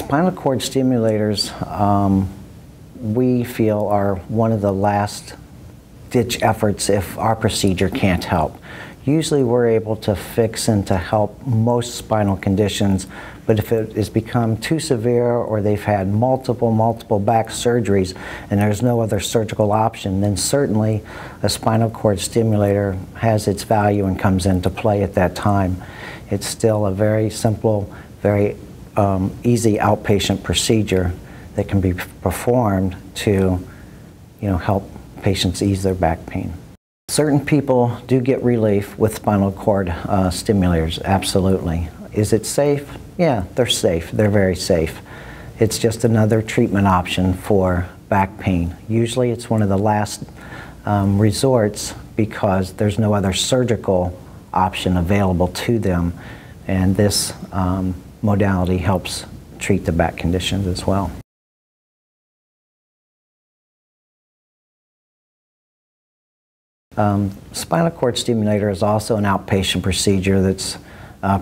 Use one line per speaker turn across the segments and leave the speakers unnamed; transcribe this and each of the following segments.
Spinal cord stimulators, we feel, are one of the last ditch efforts if our procedure can't help. Usually we're able to fix and to help most spinal conditions, but if it has become too severe or they've had multiple back surgeries and there's no other surgical option, then certainly a spinal cord stimulator has its value and comes into play at that time. It's still a very simple, very easy outpatient procedure that can be performed to, help patients ease their back pain. Certain people do get relief with spinal cord stimulators, absolutely. Is it safe? Yeah, they're safe. They're very safe. It's just another treatment option for back pain. Usually it's one of the last resorts because there's no other surgical option available to them, and this modality helps treat the back conditions as well. Spinal cord stimulator is also an outpatient procedure that's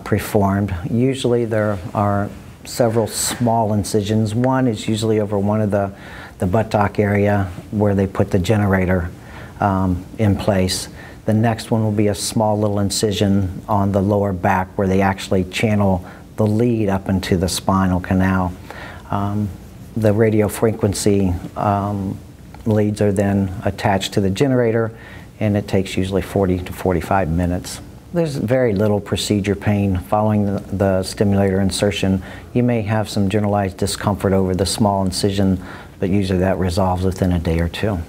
performed. Usually there are several small incisions. One is usually over one of the buttock area where they put the generator in place. The next one will be a small little incision on the lower back where they actually channel the lead up into the spinal canal. The radio frequency leads are then attached to the generator, and it takes usually 40 to 45 minutes. There's very little procedure pain following the stimulator insertion. You may have some generalized discomfort over the small incision, but usually that resolves within a day or two.